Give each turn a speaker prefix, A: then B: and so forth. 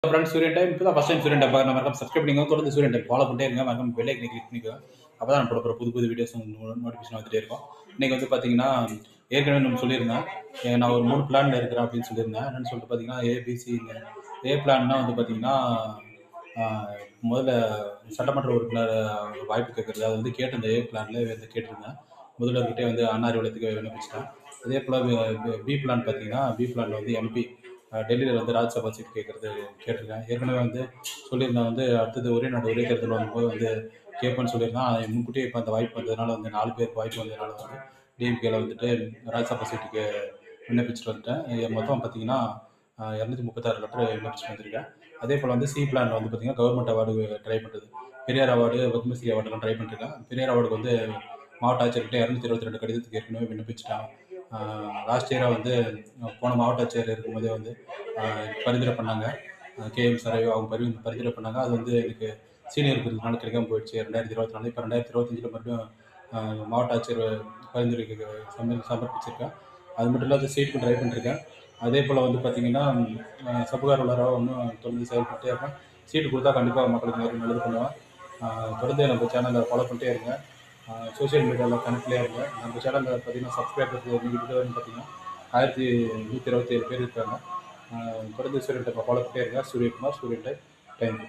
A: friends சூரியன் time இப்போ தான் ஃபஸ்ட் டைம் சூரியன் டைம் பார்க்குற மறக்காம சப்ஸ்கிரைப் பண்ணிங்க தொடர்ந்து சூரியன் டைம் ஃபாலோ பண்ணிட்டே இருங்க மறக்காம பெல் ஐக்கனை கிளிக் பண்ணிக்கோங்க அப்போ தான் நான் போட புது புது வீடியோஸ் நோட்டிஃபிகேஷன் வந்துட்டே இருக்கும் இன்றைக்கி வந்து பார்த்தீங்கன்னா ஏற்கனவே நம்ம சொல்லியிருந்தேன் நான் ஒரு 3 பிளானில் இருக்கிறேன் அப்படின்னு சொல்லியிருந்தேன் என்னென்னு சொல்லிட்டு பார்த்தீங்கன்னா ஏபிசி ஏ பிளான்னா வந்து பார்த்தீங்கன்னா முதல்ல சட்டமன்ற உறுப்பினர் வாய்ப்பு கேட்குறது அது வந்து கேட்டு இந்த ஏ பிளானில் வந்து கேட்டிருந்தேன் முதல்வர்கிட்டே வந்து அண்ணா அறிவாலயத்துக்கு விண்ணப்பிச்சிட்டேன் அதே போல் பி பிளான் பார்த்தீங்கன்னா பி பிளானில் வந்து எம்பி டெல்லியில் வந்து ராஜ்யசபா சீட் கேட்டிருக்கேன் ஏற்கனவே வந்து சொல்லியிருந்தேன் வந்து அடுத்தது ஒரே நாடு ஒரே தேர்தல் வரும்போது வந்து கேட்பேன்னு சொல்லியிருந்தேன் முன்கூட்டியே இப்போ அந்த வாய்ப்பு வந்ததுனால வந்து 4 பேருக்கு வாய்ப்பு வந்ததுனால வந்து டிஎம்கேல வந்துட்டு ராஜ்யசபா சீட்டுக்கு விண்ணப்பிச்சுட்டு வந்துட்டேன் மொத்தம் பார்த்தீங்கன்னா 236 லெட்டர் விண்ணப்பிச்சுட்டு வந்திருக்கேன் அதே போல் வந்து சி பிளான் வந்து பார்த்தீங்கன்னா கவர்மெண்ட் அவார்டு ட்ரை பண்ணுறது பெரியார் அவார்டு பத்மஸ்ரீ அவார்டெல்லாம் ட்ரை பண்ணிருக்கேன் பெரியார் அவார்டுக்கு வந்து மாவட்ட ஆட்சியர்கிட்ட 222 கடிதத்துக்கு ஏற்கனவே விண்ணப்பிச்சுட்டாங்க லாஸ்ட் இயராக வந்து போன மாவட்ட ஆட்சியர் இருக்கும்போதே வந்து பரிந்துரை பண்ணாங்க கேஎம் சார் அவங்க பரிந்துரை பண்ணாங்க அது வந்து எனக்கு சீனியர் இருக்கிறதுனால கிடைக்காம போயிடுச்சு 2024 இப்போ 2025 மறுபடியும் மாவட்ட ஆட்சியர் பரிந்துரைக்கு சமர்ப்பிச்சிருக்கேன் அது மட்டும் இல்லாத சீட்டுக்கு ட்ரை பண்ணிருக்கேன் அதே போல் வந்து பார்த்திங்கன்னா சபுகாரவலராக இன்னும் தொடர்ந்து செயல்பட்டே இருக்கேன் சீட்டு கொடுத்தா கண்டிப்பாக மக்களுக்கு நிறைய நல்லது பண்ணுவேன் தொடர்ந்து நம்ம சேனலை ஃபாலோ பண்ணிட்டே இருங்க சோஷியல் மீடியாவில் கனெக்ட்லேயே இருங்க நம்ம சேனலில் பார்த்தீங்கன்னா சப்ஸ்கிரைபர்ஸ் நீங்கள் பார்த்தீங்கன்னா 1127 பேர் இருக்காங்க தொடர்ந்து சூரியன் டைப்பை ஃபாலோ பண்ணிட்டே இருங்க சூரியகுமார் சூரியன் டைப் தேங்க்யூ